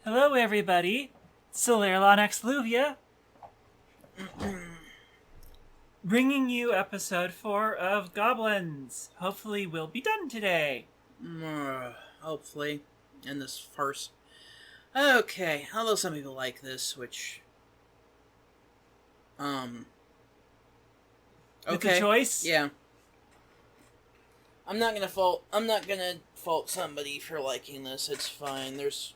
Hello, everybody. Solarlon Axiluvia, bringing you episode 4 of Gobliins. Hopefully, we'll be done today. Hopefully, in this farce. Okay, although some people like this, which... It's Okay. a choice? Yeah. I'm not gonna fault somebody for liking this. It's fine. There's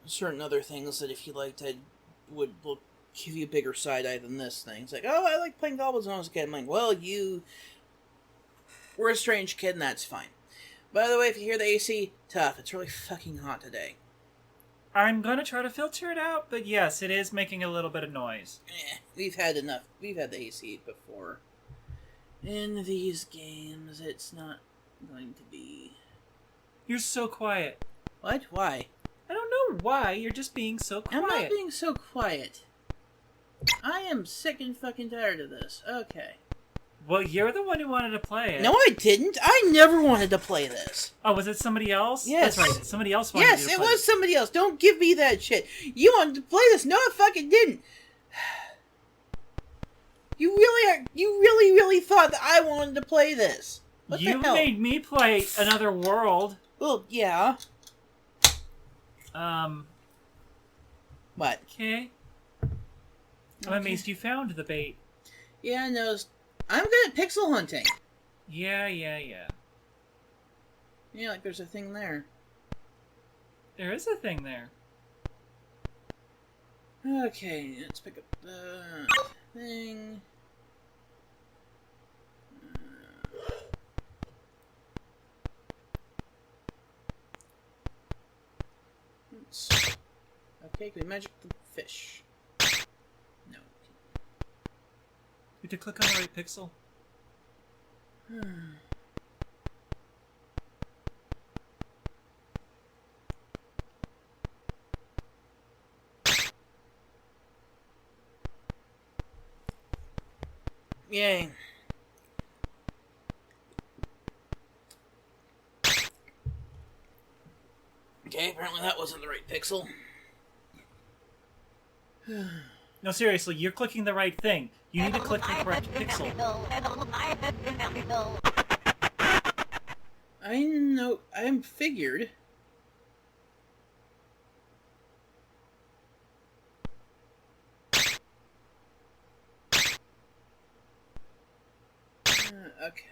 certain other things that if you liked, will give you a bigger side eye than this thing. It's like, oh, I like playing Goblins when I was a kid. I'm like, well, you were a strange kid, and that's fine. By the way, if you hear the AC, tough. It's really fucking hot today. I'm gonna try to filter it out, but yes, it is making a little bit of noise. We've had enough. We've had the AC before. In these games, it's not going to be... You're so quiet. What? Why? I don't know why, you're just being so quiet. I'm not being so quiet. I am sick and fucking tired of this. Okay. Well, you're the one who wanted to play it. No, I didn't. I never wanted to play this. Oh, was it somebody else? Yes. That's right, somebody else wanted Yes, you to it play was somebody else. Don't give me that shit. You wanted to play this. No, I fucking didn't. You really thought that I wanted to play this. What the hell? You made me play Another World. Well, yeah. What? Okay. I'm amazed you found the bait. Yeah, no. I'm good at pixel hunting. Yeah. Yeah, like there's a thing there. There is a thing there. Okay, let's pick up the thing. Okay, can we magic the fish? No. You have to click on the right pixel. Yay. Okay, apparently that wasn't the right pixel. No, seriously, you're clicking the right thing. You need to click the correct pixel. I know, I'm figured. Okay.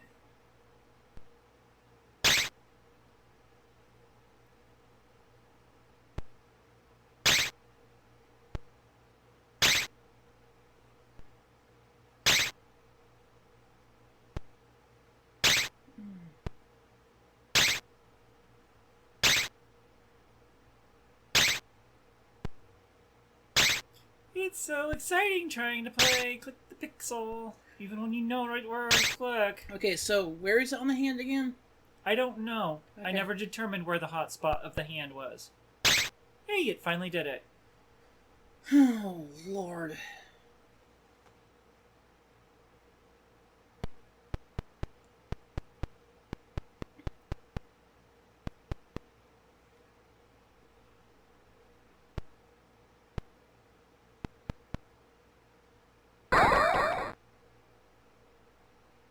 It's so exciting trying to play click the pixel, even when you know right where to click. Okay, so where is it on the hand again? I don't know. Okay. I never determined where the hot spot of the hand was. Hey, it finally did it. Oh, Lord.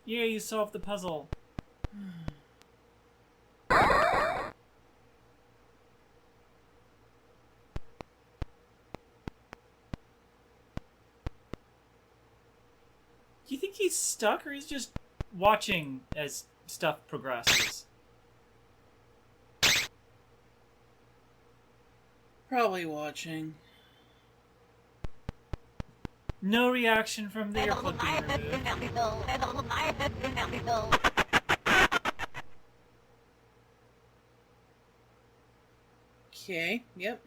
Yeah, you solved the puzzle. Do you think he's stuck, or he's just watching as stuff progresses? Probably watching. No reaction from the earplug being removed. Okay, yep.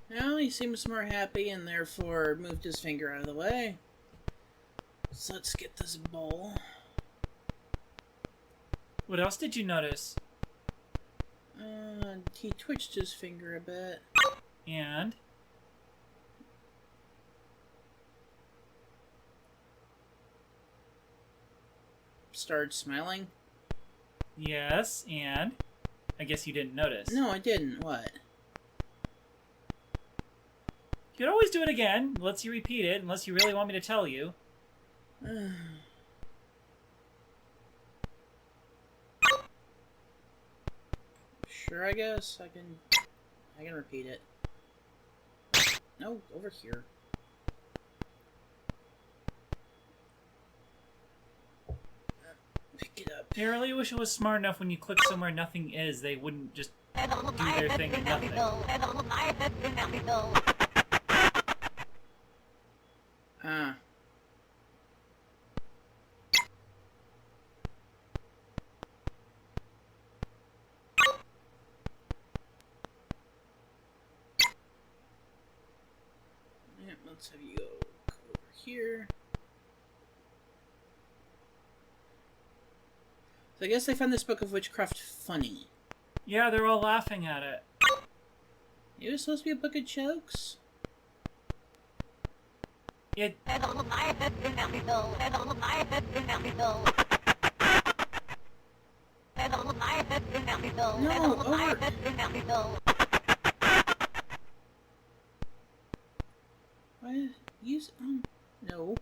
Well, he seems more happy and therefore moved his finger out of the way. So let's get this bowl. What else did you notice? He twitched his finger a bit. And? started smiling? Yes, and I guess you didn't notice. No, I didn't. What? You could always do it again. Lets you repeat it, unless you really want me to tell you. Sure, I guess I can repeat it. No, over here. Pick it up. I really wish it was smart enough when you click somewhere nothing is, they wouldn't just do their thing and nothing. Ah. Yeah, let's have you go over here. So I guess they found this book of witchcraft funny. Yeah, they're all laughing at it. It was supposed to be a book of jokes? It... No, over. Why? Use... no.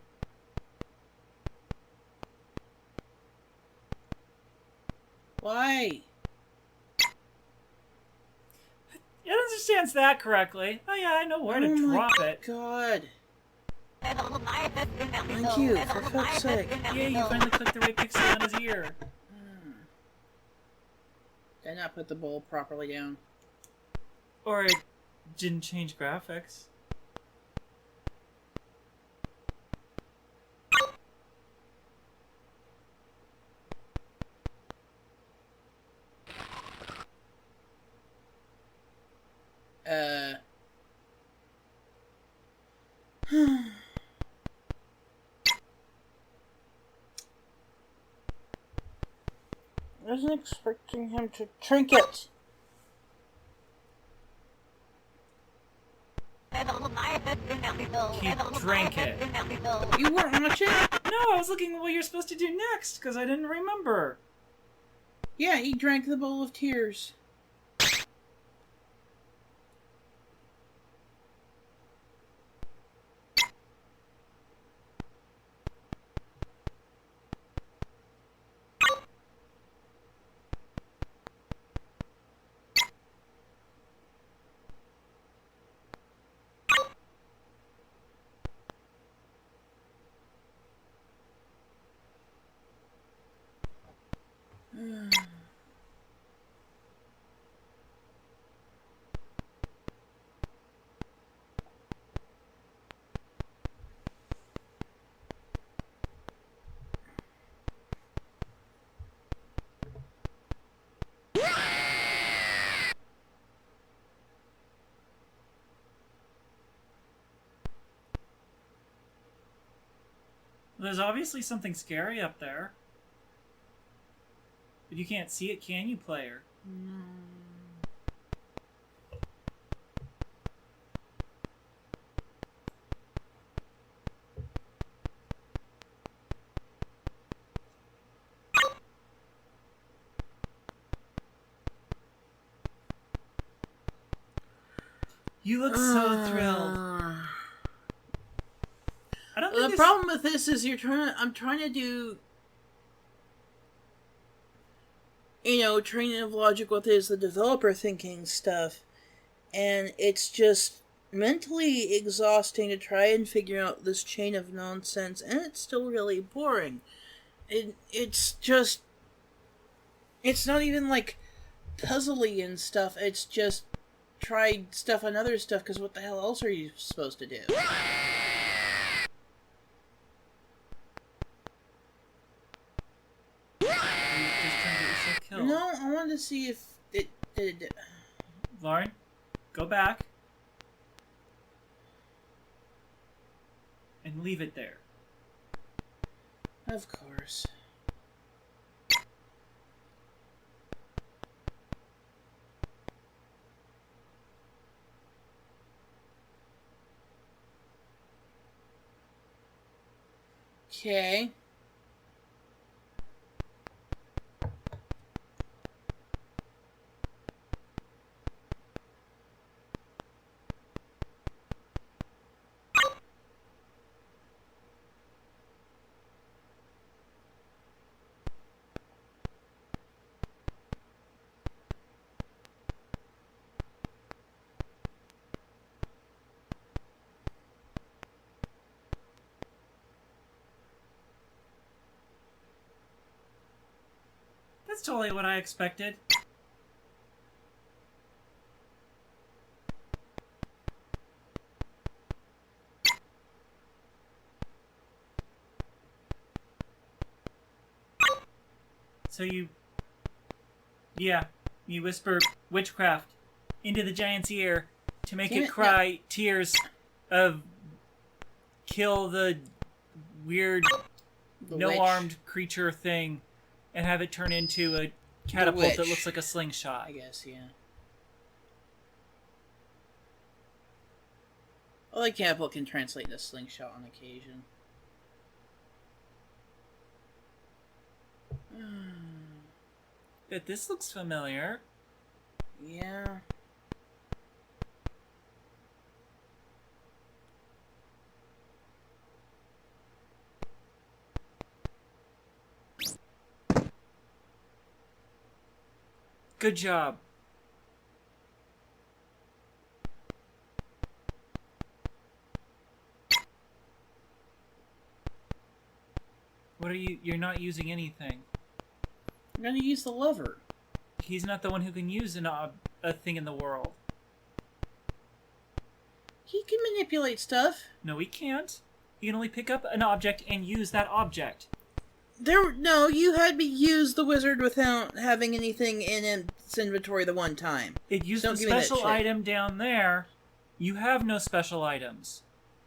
Why? It understands that correctly. Oh yeah, I know where to drop it. God. Thank you, for fuck's sake. Yeah, you finally clicked the right pixel on his ear. Did I not put the bowl properly down? Or it didn't change graphics. I wasn't expecting him to drink it. He drank it. You weren't watching? No, I was looking at what you're supposed to do next, because I didn't remember. Yeah, he drank the bowl of tears. There's obviously something scary up there. But you can't see it, can you, player? You look so thrilled. I don't think The problem with this is I'm trying to do, training of logic with the developer thinking stuff, and it's just mentally exhausting to try and figure out this chain of nonsense, and it's still really boring. It's not even like puzzly and stuff, it's just try stuff on other stuff, because what the hell else are you supposed to do? No, I wanted to see if it did. Lauren, go back. And leave it there. Of course. Okay. That's totally what I expected. So you whisper witchcraft into the giant's ear to make it cry tears of kill the weird no-armed creature thing and have it turn into a catapult that looks like a slingshot. I guess, yeah. Well, like catapult can translate into slingshot on occasion. But this looks familiar. Yeah. Good job. What are you... You're not using anything. I'm gonna use the lever. He's not the one who can use a thing in the world. He can manipulate stuff. No, he can't. He can only pick up an object and use that object. No, you had me use the wizard without having anything in its inventory the one time. It used the special item down there. You have no special items.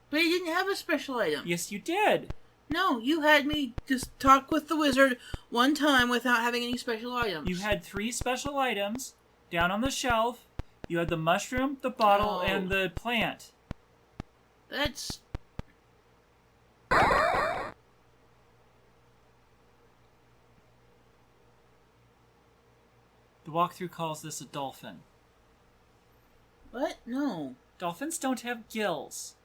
But he didn't have a special item. Yes, you did. No, you had me just talk with the wizard one time without having any special items. You had 3 special items down on the shelf. You had the mushroom, the bottle, and the plant. That's... The walkthrough calls this a dolphin. What? No. Dolphins don't have gills.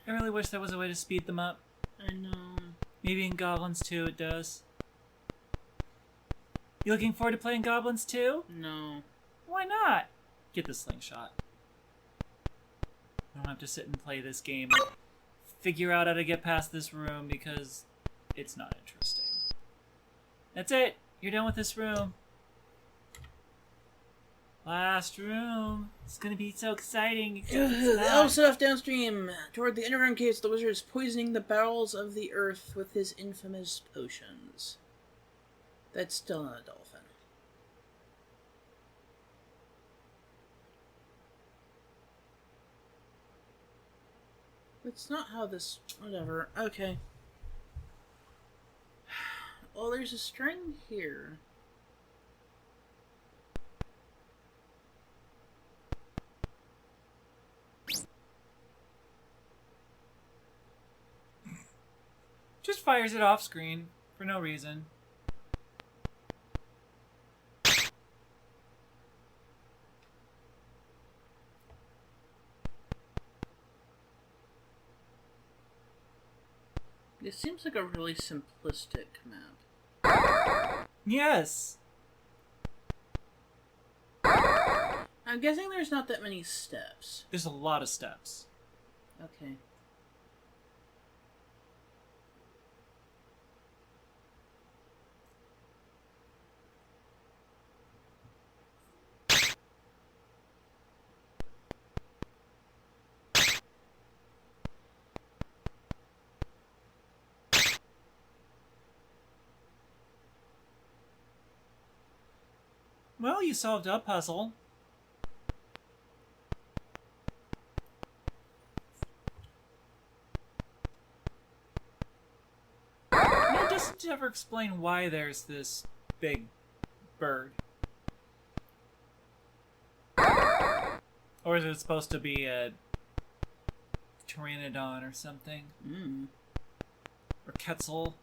I really wish there was a way to speed them up. I know. Maybe in Goblins 2 it does. You looking forward to playing Goblins 2? No. Why not? Get the slingshot. I don't have to sit and play this game and figure out how to get past this room because it's not interesting. That's it. You're done with this room. Last room. It's gonna be so exciting. The elf set off downstream toward the underground caves. The wizard is poisoning the bowels of the earth with his infamous potions. That's still not a dolphin. That's not how this... Whatever. Okay. Well, there's a string here. Just fires it off screen for no reason. It seems like a really simplistic map. Yes. I'm guessing there's not that many steps. There's a lot of steps. Okay. Well, you solved a puzzle. It doesn't ever explain why there's this big bird. Or is it supposed to be a pteranodon or something? Or Quetzal.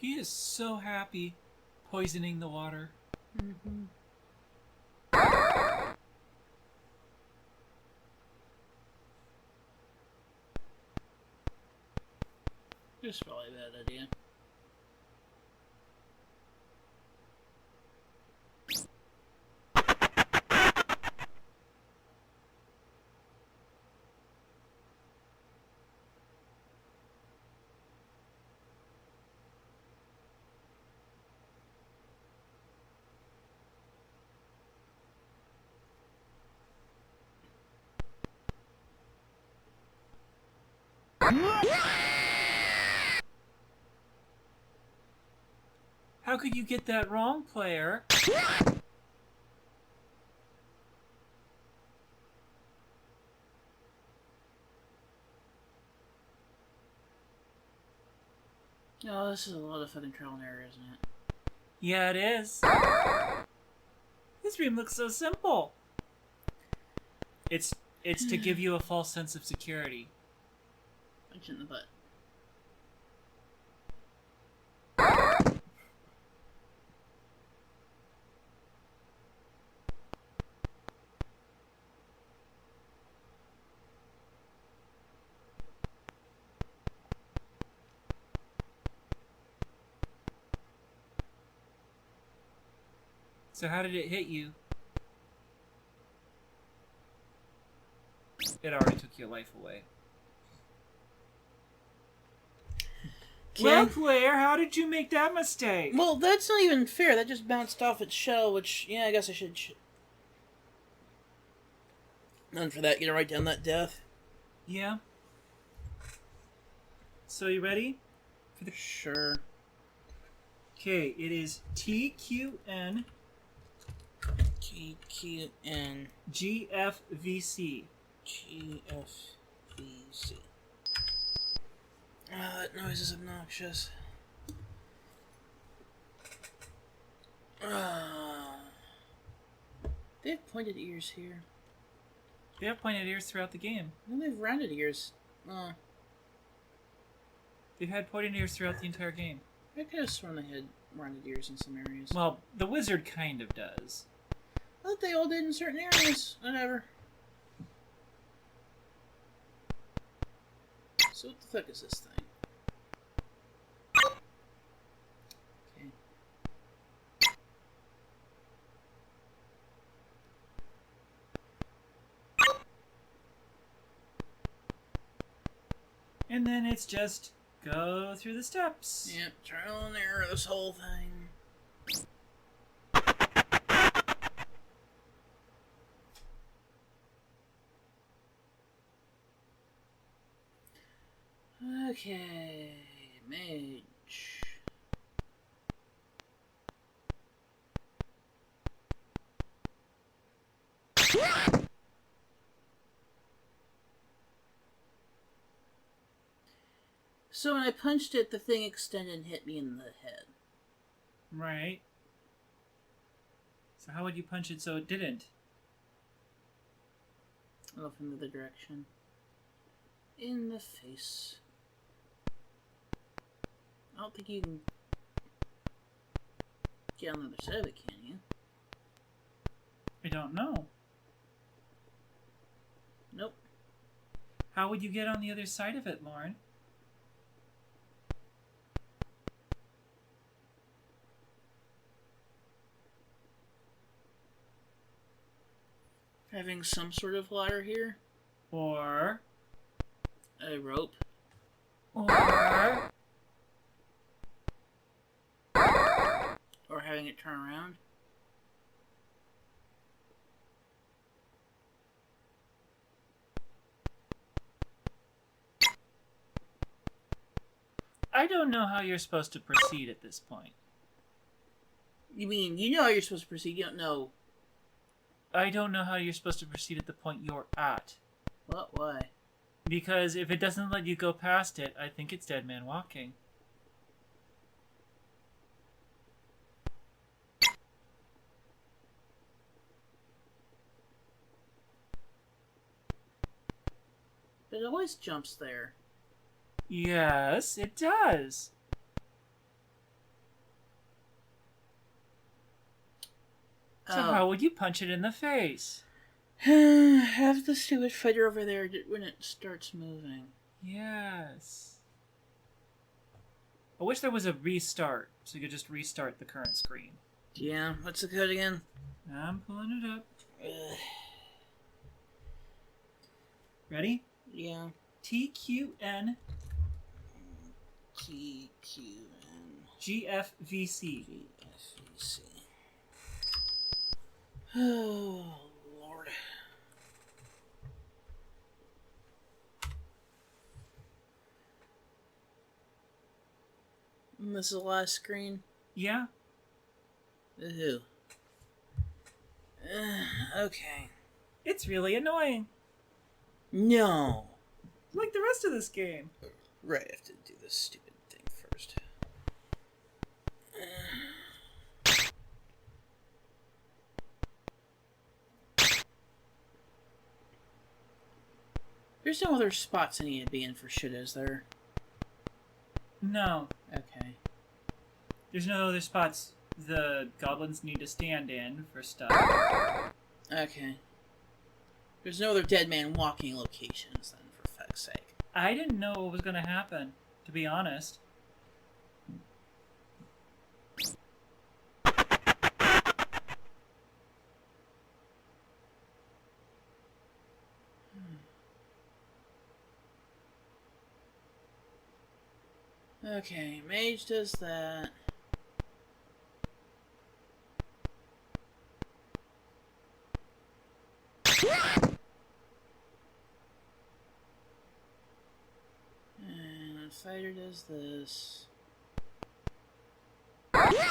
He is so happy poisoning the water. Mm-hmm. Just probably a bad idea. How could you get that wrong, player? Oh, this is a lot of fucking trial and error, isn't it? Yeah, it is. This room looks so simple. It's to give you a false sense of security. Punch in the butt. So how did it hit you? It already took your life away. Well, player, how did you make that mistake? Well, that's not even fair. That just bounced off its shell, which, yeah, I guess I should... None for that. Get it right down that death. Yeah. So you ready? For the... Sure. Okay, it is TQN... TQN... GFVC. GFVC. Oh, that noise is obnoxious. They have pointed ears here. They have pointed ears throughout the game. And they have rounded ears. They've had pointed ears throughout the entire game. I could have sworn they had rounded ears in some areas. Well, the wizard kind of does. I thought they all did in certain areas. Whatever. So what the fuck is this thing? Okay. And then it's just go through the steps. Yep, trial and error, this whole thing. Okay, mage. So when I punched it, the thing extended and hit me in the head. Right. So how would you punch it so it didn't? Off in the other direction. In the face. I don't think you can get on the other side of it, can you? I don't know. Nope. How would you get on the other side of it, Lauren? Having some sort of ladder here. Or... A rope. Or... Or having it turn around. I don't know how you're supposed to proceed at this point. You mean, you know how you're supposed to proceed, you don't know... I don't know how you're supposed to proceed at the point you're at. What? Why? Because if it doesn't let you go past it, I think it's Dead Man Walking. But it always jumps there. Yes, it does. So how would you punch it in the face? Have the stupid fighter over there when it starts moving. Yes. I wish there was a restart, so you could just restart the current screen. Yeah, what's the code again? I'm pulling it up. Ready? Yeah. TQN TQN GFVC. GFVC. Oh, Lord. And this is the last screen? Yeah. Ooh. Okay. It's really annoying. No. Like the rest of this game. Right, I have to do this stupid thing first. There's no other spots I need to be in for shit, is there? No. Okay. There's no other spots the goblins need to stand in for stuff. Okay. There's no other dead man walking locations then, for fuck's sake. I didn't know what was going to happen, to be honest. Okay, mage does that. And fighter does this. And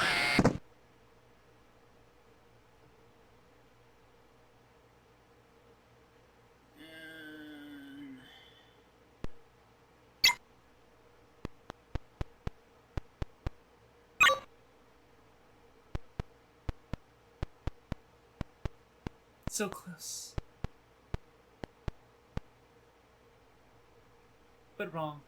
So close. But wrong.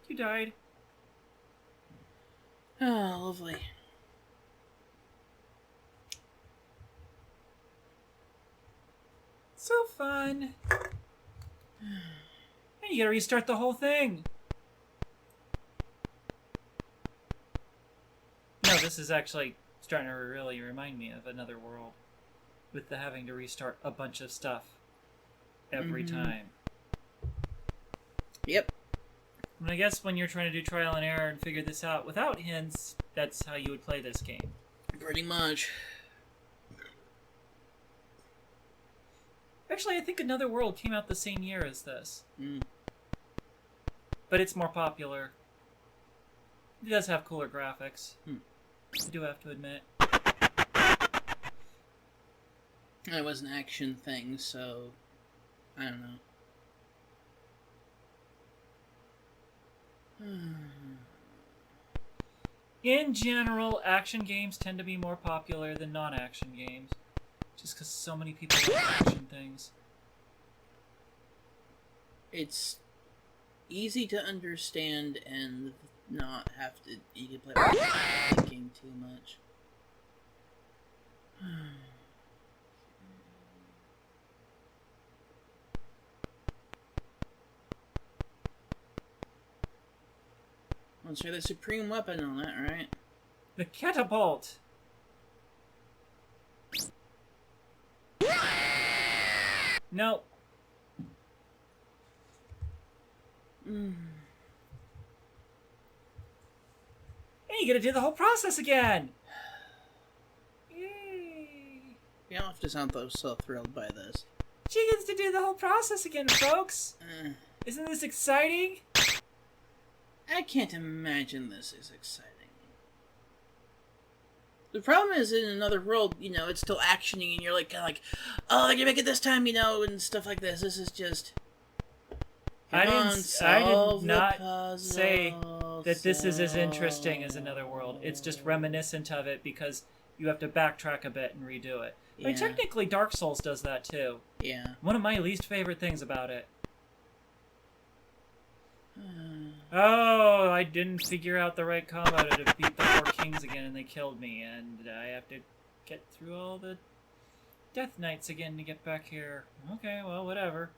You died. Oh, lovely. So fun. And you gotta restart the whole thing. No, this is actually starting to really remind me of Another World. With the having to restart a bunch of stuff every time. Yep. And I guess when you're trying to do trial and error and figure this out without hints, that's how you would play this game. Pretty much. Actually, I think Another World came out the same year as this. Mm. But it's more popular. It does have cooler graphics. I do have to admit. It was an action thing, so I don't know. In general, action games tend to be more popular than non-action games. Just because so many people like action things. It's easy to understand and not have to... You can play without thinking too much. Let's try the supreme weapon on that, right? The catapult! No. Hey, you gotta do the whole process again! Yay! You don't have to sound so thrilled by this. She gets to do the whole process again, folks! Isn't this exciting? I can't imagine this is exciting. The problem is, in another world, you know, it's still actioning, and you're like, kind of like, oh, they're gonna make it this time, you know, and stuff like this. This is just... I did not say that this is as interesting as another world. It's just reminiscent of it because you have to backtrack a bit and redo it. Yeah. I mean, technically, Dark Souls does that too. Yeah. One of my least favorite things about it. Oh, I didn't figure out the right combo to defeat the 4 kings again, and they killed me, and I have to get through all the Death Knights again to get back here. Okay, well, whatever.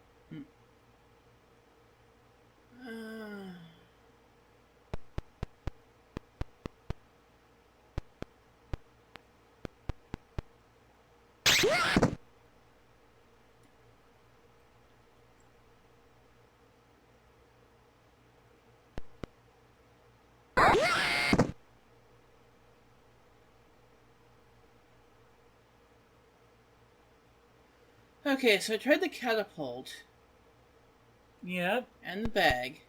Okay, so I tried the catapult. Yep. And the bag.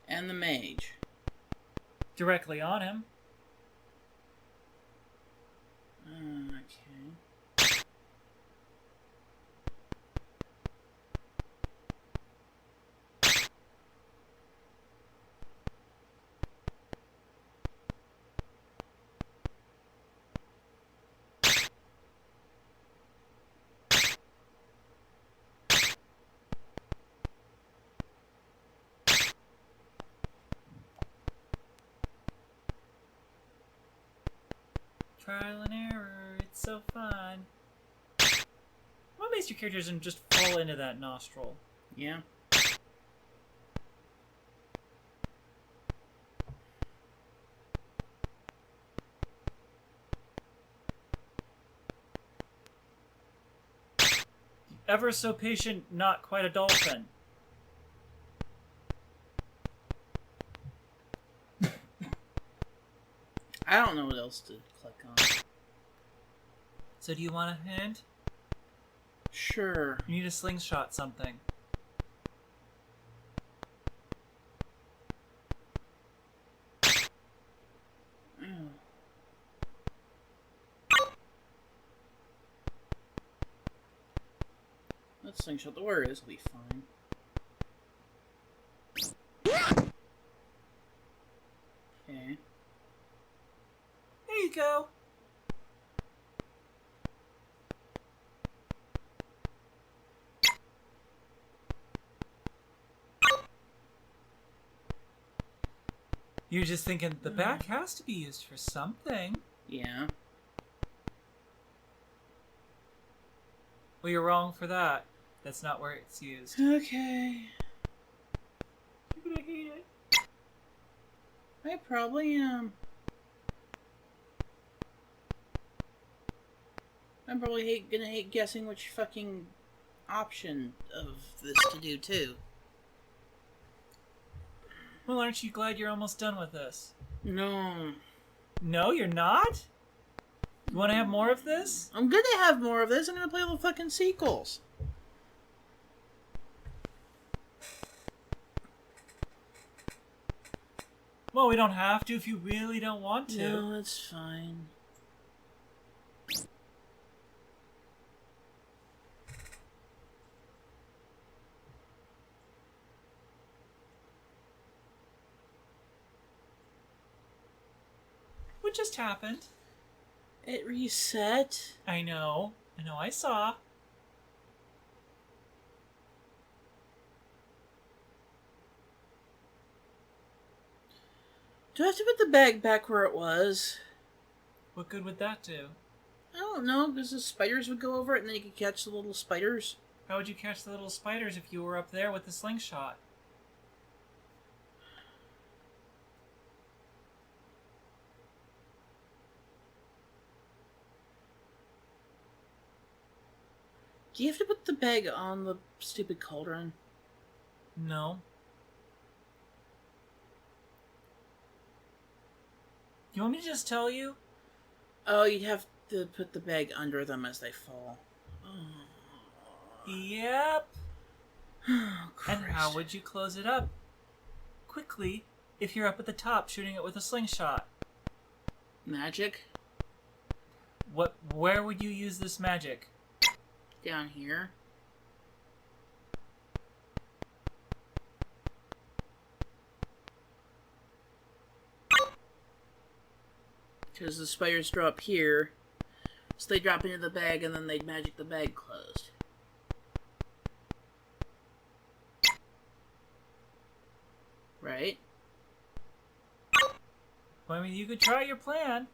And the mage. Directly on him. Okay. Trial and error, it's so fun. What makes your characters just fall into that nostril? Yeah. Ever so patient, not quite a dolphin. I don't know what else to click on. So do you want a hint? Sure. You need to slingshot something. Let's slingshot the warriors, will be fine. Okay. There you go. You're just thinking the back has to be used for something. Yeah. Well, you're wrong for that. That's not where it's used. Okay. You're gonna hate it. I probably am. I'm probably gonna hate guessing which fucking option of this to do, too. Well, aren't you glad you're almost done with this? No. No, you're not? You want to have more of this? I'm gonna have more of this. I'm gonna play all the fucking sequels. Well, we don't have to if you really don't want to. No, it's fine. What just happened? It reset. I know, I saw. Do I have to put the bag back where it was? What good would that do? I don't know, because the spiders would go over it and then you could catch the little spiders. How would you catch the little spiders if you were up there with the slingshot? Do you have to put the bag on the stupid cauldron? No. You want me to just tell you? Oh, you'd have to put the bag under them as they fall. Yep. Oh, And how would you close it up? Quickly, if you're up at the top shooting it with a slingshot. Magic? Where would you use this magic? Down here. Because the spiders drop here, so they drop into the bag and then they'd magic the bag closed. Right? Well, I mean, you could try your plan.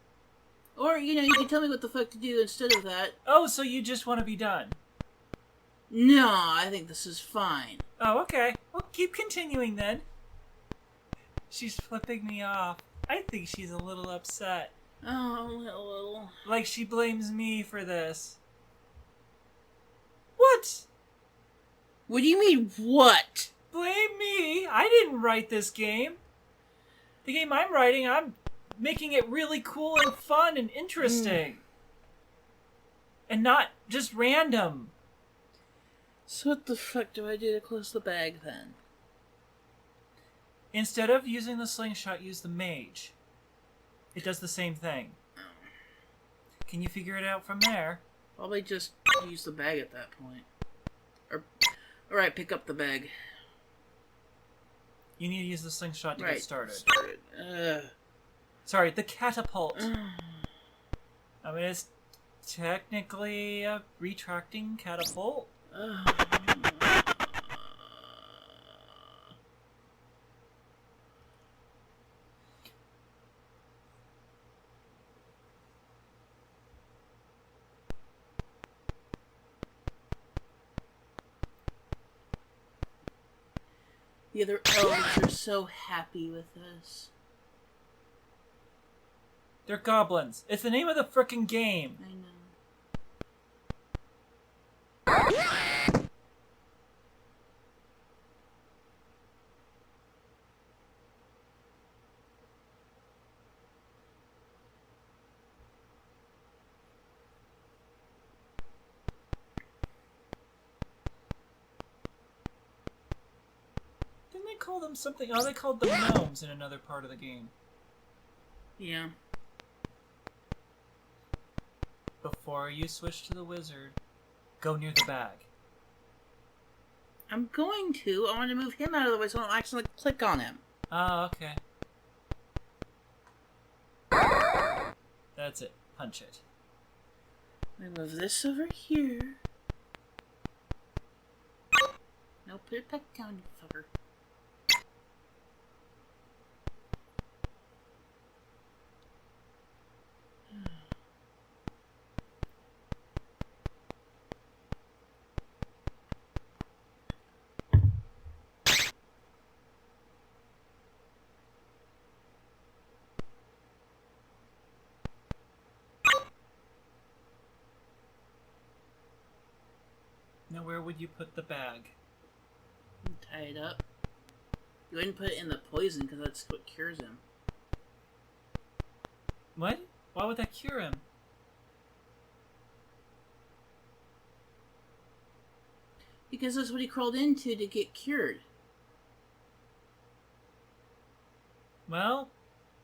Or, you can tell me what the fuck to do instead of that. Oh, so you just want to be done? No, I think this is fine. Oh, okay. Well, keep continuing then. She's flipping me off. I think she's a little upset. Oh, a little. Like she blames me for this. What? What do you mean, what? Blame me? I didn't write this game. The game I'm writing, I'm making it really cool and fun and interesting. And not just random. So what the fuck do I do to close the bag then? Instead of using the slingshot, use the mage. It does the same thing. Can you figure it out from there? Probably just use the bag at that point. Alright, pick up the bag. You need to use the slingshot to get started. Sorry, the catapult. I mean, it's technically a retracting catapult. The other elves are so happy with us. They're goblins. It's the name of the frickin' game. I know. Didn't they call them something? Oh, they called them gnomes in another part of the game. Yeah. Before you switch to the wizard, go near the bag. I'm going to. I want to move him out of the way so I don't accidentally click on him. Oh, okay. That's it. Punch it. I move this over here. No, put it back down, you fucker. Now, where would you put the bag? Tie it up. You wouldn't put it in the poison because that's what cures him. What? Why would that cure him? Because that's what he crawled into to get cured. Well,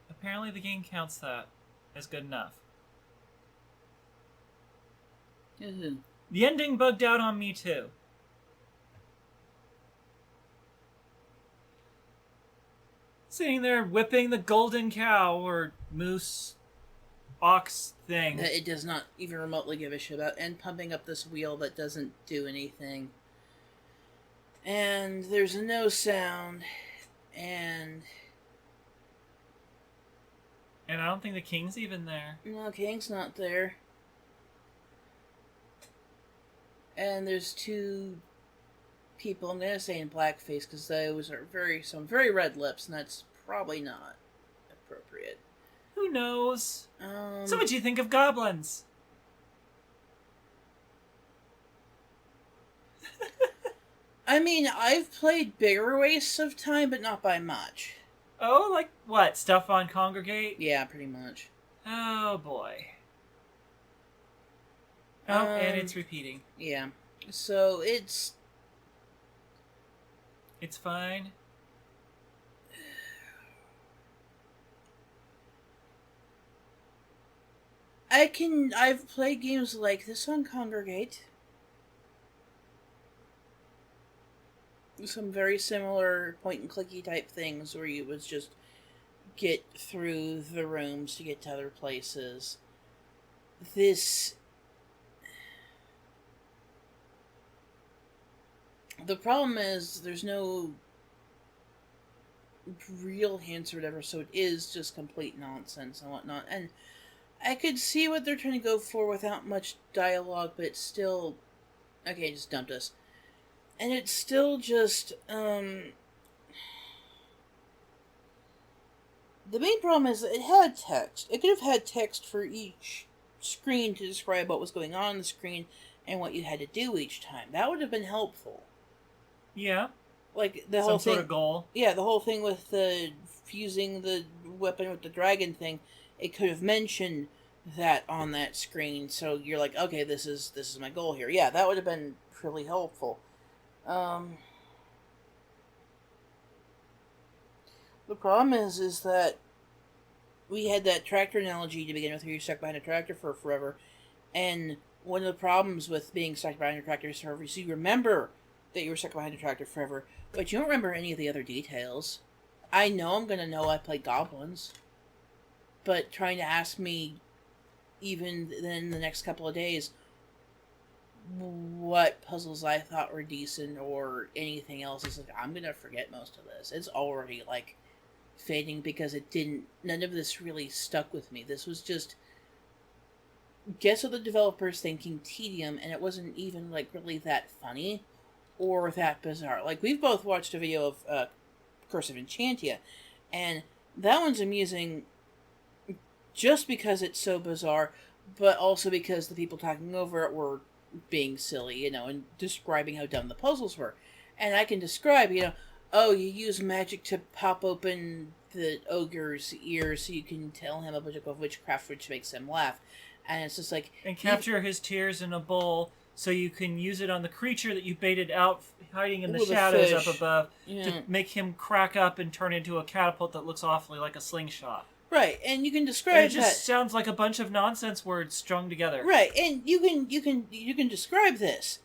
apparently the game counts that as good enough. Ooh. The ending bugged out on me too. Sitting there whipping the golden cow or moose ox thing. That it does not even remotely give a shit about, and pumping up this wheel that doesn't do anything. And there's no sound, and I don't think the king's even there. no, King's not there. And there's two people, I'm gonna say in blackface, because those are some very red lips, and that's probably not appropriate. Who knows? So what'd you think of Goblins? I mean, I've played bigger wastes of time, but not by much. Oh, like what? Stuff on Congregate? Yeah, pretty much. Oh, boy. Oh, and it's repeating. Yeah. So, it's... It's fine. I've played games like this on Congregate. Some very similar point-and-clicky type things where you would just get through the rooms to get to other places. This... The problem is there's no real hints or whatever, so it is just complete nonsense and whatnot. And I could see what they're trying to go for without much dialogue, but it's still... Okay, just dumped us. And it's still just, The main problem is that it had text. It could have had text for each screen to describe what was going on the screen and what you had to do each time. That would have been helpful. Yeah. Like, the Some whole thing... sort of goal. Yeah, the whole thing with the fusing the weapon with the dragon thing, it could have mentioned that on that screen, so you're like, okay, this is my goal here. Yeah, that would have been really helpful. The problem is that we had that tractor analogy to begin with, where you're stuck behind a tractor for forever, and one of the problems with being stuck behind a tractor is forever, so you remember that you were stuck behind a tractor forever, but you don't remember any of the other details. I know I'm gonna know I played Gobliins, but trying to ask me, even in the next couple of days, what puzzles I thought were decent or anything else, is like, I'm gonna forget most of this. It's already, like, fading because none of this really stuck with me. This was just, guess what the developers thinking, tedium, and it wasn't even, like, really that funny or that bizarre. Like, we've both watched a video of Curse of Enchantia, and that one's amusing just because it's so bizarre, but also because the people talking over it were being silly, and describing how dumb the puzzles were. And I can describe, oh, you use magic to pop open the ogre's ears so you can tell him a bunch of witchcraft, which makes him laugh. And it's just like... And capture his tears in a bowl so you can use it on the creature that you baited out, hiding in the shadows up above, to make him crack up and turn into a catapult that looks awfully like a slingshot. Right, and you can describe and it just sounds like a bunch of nonsense words strung together. Right, and you can describe this,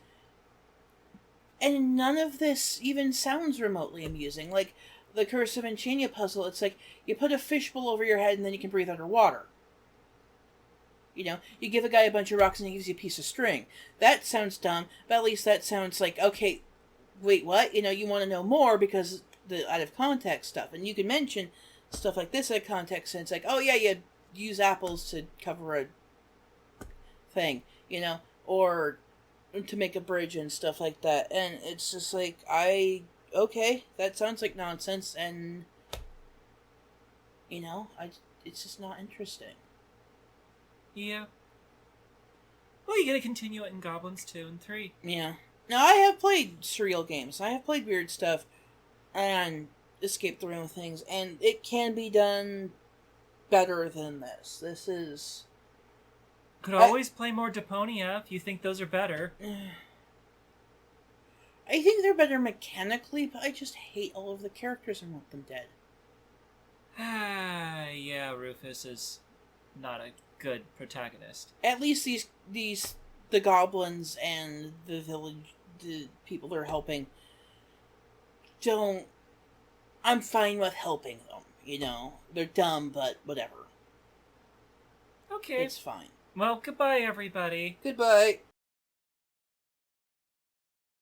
and none of this even sounds remotely amusing. Like the Curse of Enchantia puzzle, it's like you put a fishbowl over your head and then you can breathe underwater. You give a guy a bunch of rocks and he gives you a piece of string. That sounds dumb, but at least that sounds like, okay, wait, what? You want to know more because the out of context stuff, and you can mention stuff like this in a context, and it's like, oh yeah, you use apples to cover a thing, or to make a bridge and stuff like that. And it's just like, okay, that sounds like nonsense, and, it's just not interesting. Yeah. Well, you gotta continue it in Goblins 2 and 3. Yeah. Now, I have played surreal games. I have played weird stuff, and escape the room things, and it can be done better than this. This is... Could always play more Deponia if you think those are better. I think they're better mechanically, but I just hate all of the characters and want them dead. Yeah, Rufus is not a good protagonist. At least the goblins and the village, the people they're helping, don't... I'm fine with helping them, They're dumb, but whatever. Okay. It's fine. Well, goodbye, everybody. Goodbye.